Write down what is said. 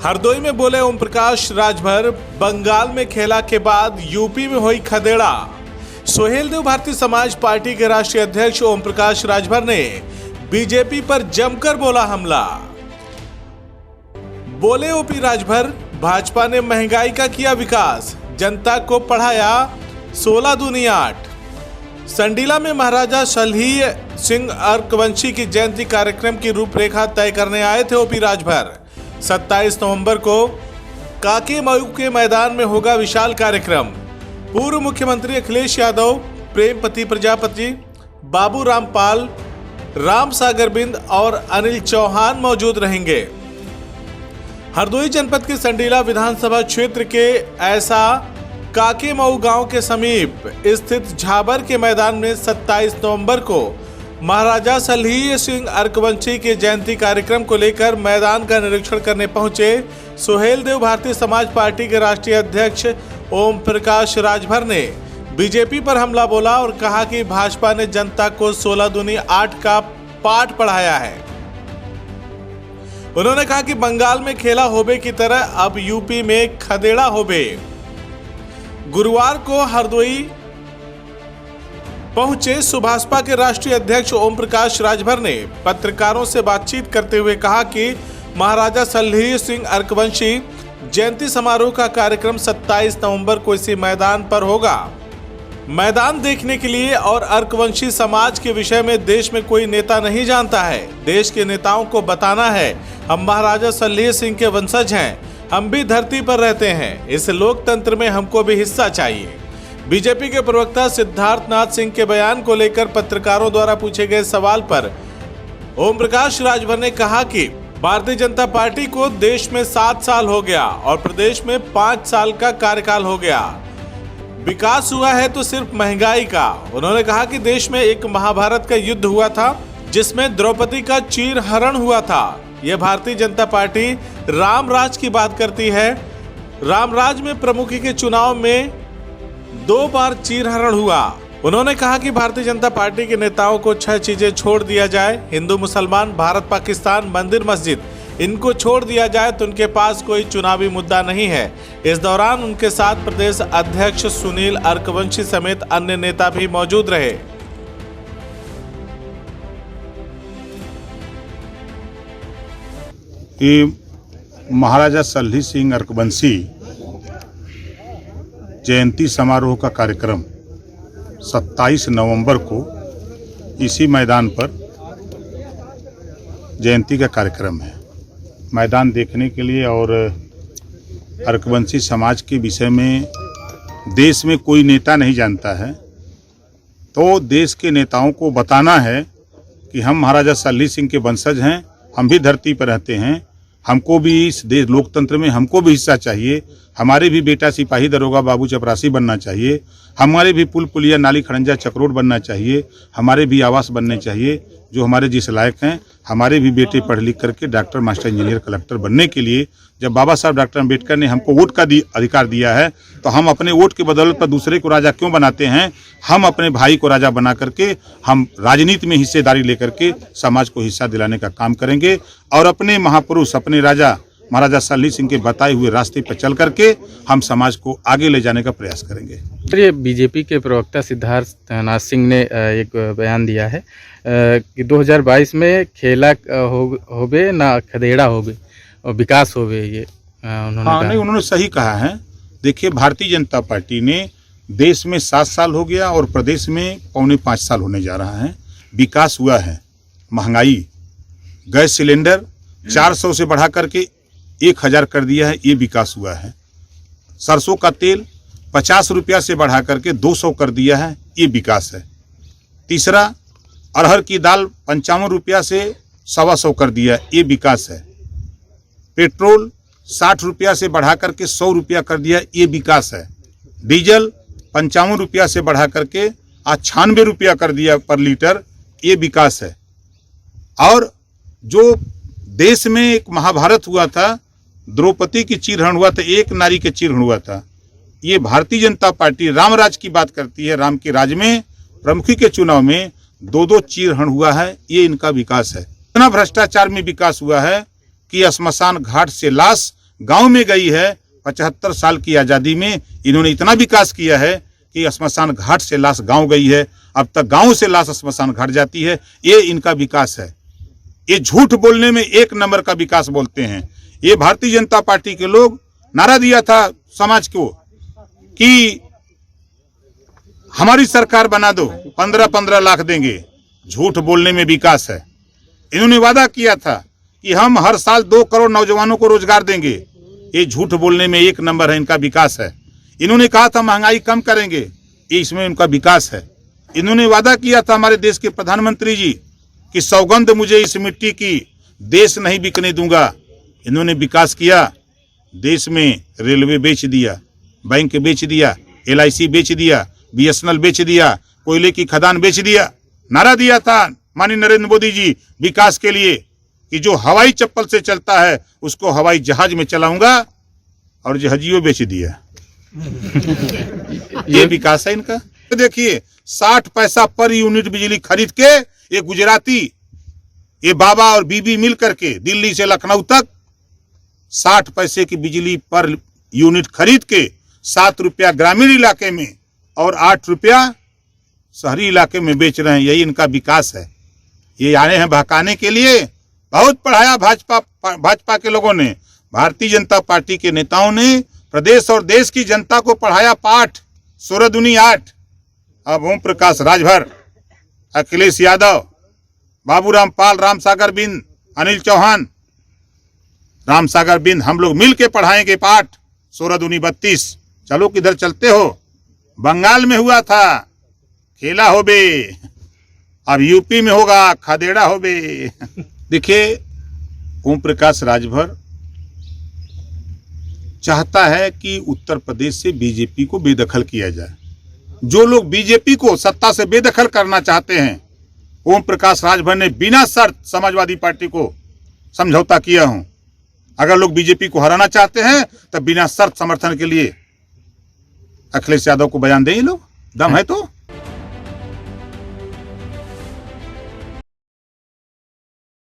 हरदोई में बोले ओम प्रकाश राजभर। बंगाल में खेला के बाद यूपी में हुई खदेड़ा। सोहेलदेव भारतीय समाज पार्टी के राष्ट्रीय अध्यक्ष ओम प्रकाश राजभर ने बीजेपी पर जमकर बोला हमला। बोले ओपी राजभर, भाजपा ने महंगाई का किया विकास, जनता को पढ़ाया 16 दूनी 8। संडीला में महाराजा सलही सिंह अर्कवंशी की जयंती कार्यक्रम की रूपरेखा तय करने आए थे ओपी राजभर। 27 नवंबर को काकेमऊ के मैदान में होगा विशाल कार्यक्रम। पूर्व मुख्यमंत्री अखिलेश यादव, प्रेमपति प्रजापति, बाबू रामपाल, राम सागर बिंद और अनिल चौहान मौजूद रहेंगे। हरदोई जनपद के संडीला विधानसभा क्षेत्र के ऐसा काकेमऊ गांव के समीप स्थित झाबर के मैदान में 27 नवंबर को महाराजा सलही सिंह अर्कवंशी के जयंती कार्यक्रम को लेकर मैदान का निरीक्षण करने पहुंचे सोहेलदेव भारतीय समाज पार्टी के राष्ट्रीय अध्यक्ष ओम प्रकाश राजभर ने बीजेपी पर हमला बोला और कहा कि भाजपा ने जनता को 16 दूनी 8 का पाठ पढ़ाया है। उन्होंने कहा कि बंगाल में खेला होबे की तरह अब यूपी में खदेड़ा होबे। गुरुवार को हरदोई पहुंचे सुभाषपा के राष्ट्रीय अध्यक्ष ओम प्रकाश राजभर ने पत्रकारों से बातचीत करते हुए कहा कि महाराजा सलही सिंह अर्कवंशी जयंती समारोह का कार्यक्रम 27 नवंबर को इसी मैदान पर होगा। मैदान देखने के लिए और अर्कवंशी समाज के विषय में देश में कोई नेता नहीं जानता है। देश के नेताओं को बताना है हम महाराजा सलही सिंह के वंशज हैं, हम भी धरती पर रहते हैं, इस लोकतंत्र में हमको भी हिस्सा चाहिए। बीजेपी के प्रवक्ता सिद्धार्थनाथ सिंह के बयान को लेकर पत्रकारों द्वारा पूछे गए सवाल पर ओम प्रकाश राजभर ने कहा कि भारतीय जनता पार्टी को देश में 7 साल हो गया और प्रदेश में 5 साल का कार्यकाल हो गया। विकास हुआ है तो सिर्फ महंगाई का। उन्होंने कहा कि देश में एक महाभारत का युद्ध हुआ था जिसमें द्रौपदी का चीरहरण हुआ था। यह भारतीय जनता पार्टी रामराज की बात करती है। रामराज में प्रमुखी के चुनाव में 2 बार चीरहरण हुआ। उन्होंने कहा कि भारतीय जनता पार्टी के नेताओं को 6 चीजें छोड़ दिया जाए, हिंदू मुसलमान, भारत पाकिस्तान, मंदिर मस्जिद, इनको छोड़ दिया जाए तो उनके पास कोई चुनावी मुद्दा नहीं है। इस दौरान उनके साथ प्रदेश अध्यक्ष सुनील अर्कवंशी समेत अन्य नेता भी मौजूद रहे। महाराजा सलही सिंह अर्कवंशी जयंती समारोह का कार्यक्रम 27 नवंबर को इसी मैदान पर जयंती का कार्यक्रम है। मैदान देखने के लिए और अर्कवंशी समाज के विषय में देश में कोई नेता नहीं जानता है, तो देश के नेताओं को बताना है कि हम महाराजा सलही सिंह के वंशज हैं, हम भी धरती पर रहते हैं, हमको भी इस देश लोकतंत्र में हमको भी हिस्सा चाहिए। हमारे भी बेटा सिपाही दरोगा बाबू चपरासी बनना चाहिए, हमारे भी पुल पुलिया नाली खड़ंजा चक्रोड बनना चाहिए, हमारे भी आवास बनने चाहिए जो हमारे जिस लायक हैं। हमारे भी बेटे पढ़ लिख करके डॉक्टर, मास्टर, इंजीनियर, कलेक्टर बनने के लिए जब बाबा साहब डॉक्टर अम्बेडकर ने हमको वोट का अधिकार दिया है तो हम अपने वोट के बदौलत पर दूसरे को राजा क्यों बनाते हैं। हम अपने भाई को राजा बना करके हम राजनीति में हिस्सेदारी लेकर के समाज को हिस्सा दिलाने का काम करेंगे और अपने महापुरुष, अपने राजा महाराजा सलही सिंह के बताए हुए रास्ते पर चल करके हम समाज को आगे ले जाने का प्रयास करेंगे। ये बीजेपी के प्रवक्ता सिद्धार्थनाथ सिंह ने एक बयान दिया है कि 2022 में खेला होबे ना खदेड़ा होबे और विकास होबे, ये उन्होंने कहा। नहीं, उन्होंने सही कहा है। देखिए, भारतीय जनता पार्टी ने देश में 7 साल हो गया और प्रदेश में 4.25 साल होने जा रहा है। विकास हुआ है। महंगाई, गैस सिलेंडर 400 से बढ़ा करके 1000 कर दिया है, ये विकास हुआ है। सरसों का तेल 50 रुपया से बढ़ा करके 200 कर दिया है, ये विकास है। तीसरा, अरहर की दाल 55 रुपया से 125 कर दिया है, ये विकास है। पेट्रोल 60 रुपया से बढ़ा करके 100 रुपया कर दिया, ये विकास है। डीजल 55 रुपया से बढ़ा करके 96 रुपया कर दिया पर लीटर, ये विकास है। और जो देश में एक महाभारत हुआ था, द्रौपदी की चीरहरण हुआ था, एक नारी के चीरहरण हुआ था, ये भारतीय जनता पार्टी रामराज की बात करती है। राम के राज में प्रमुखी के चुनाव में 2-2 चीरहरण हुआ है, ये इनका विकास है। इतना भ्रष्टाचार में विकास हुआ है कि श्मशान घाट से लाश गांव में गई है। 75 साल की आज़ादी में इन्होंने इतना विकास किया है कि स्मशान घाट से लाश गांव गई है, अब तक गांव से लाश स्मशान घाट जाती है। ये इनका विकास है। ये झूठ बोलने में एक नंबर का विकास बोलते हैं। ये भारतीय जनता पार्टी के लोग नारा दिया था समाज को कि हमारी सरकार बना दो, 15-15 लाख देंगे। झूठ बोलने में विकास है। इन्होंने वादा किया था कि हम हर साल 2 करोड़ नौजवानों को रोजगार देंगे। ये झूठ बोलने में एक नंबर है, इनका विकास है। इन्होंने कहा था महंगाई कम करेंगे, ये इसमें उनका विकास है। इन्होंने वादा किया था हमारे देश के प्रधानमंत्री जी कि सौगंध मुझे इस मिट्टी की, देश नहीं बिकने दूंगा। इन्होंने विकास किया। देश में रेलवे बेच दिया, बैंक बेच दिया, LIC बेच दिया, BSNL बेच दिया, कोयले की खदान बेच दिया। नारा दिया था माननीय नरेंद्र मोदी जी विकास के लिए कि जो हवाई चप्पल से चलता है उसको हवाई जहाज में चलाऊंगा, और जहाजियों बेच दिया। ये विकास है इनका। देखिए 60 पैसा पर यूनिट बिजली खरीद के ये गुजराती, ये बाबा और बीबी मिल करके दिल्ली से लखनऊ तक 60 पैसे की बिजली पर यूनिट खरीद के 7 रुपया ग्रामीण इलाके में और 8 रुपया शहरी इलाके में बेच रहे हैं। यही इनका विकास है। ये आए हैं बहकाने के लिए। बहुत पढ़ाया भाजपा के लोगों ने, भारतीय जनता पार्टी के नेताओं ने प्रदेश और देश की जनता को पढ़ाया पाठ। 16 दूनी 8। अब ओम प्रकाश राजभर, अखिलेश यादव, बाबूराम पाल, रामसागर बिंद, अनिल चौहान, रामसागर बिंद, हम लोग मिल के पढ़ाएंगे पाठ। 16 दूनी 32। चलो किधर चलते हो। बंगाल में हुआ था खेला हो बे, अब यूपी में होगा खदेड़ा हो बे। देखिए ओम प्रकाश राजभर चाहता है कि उत्तर प्रदेश से बीजेपी को बेदखल किया जाए। जो लोग बीजेपी को सत्ता से बेदखल करना चाहते हैं, ओम प्रकाश राजभर ने बिना शर्त समाजवादी पार्टी को समझौता किया हूं। अगर लोग बीजेपी को हराना चाहते हैं तब बिना शर्त समर्थन के लिए अखिलेश यादव को बयान दें। ये लोग दम है तो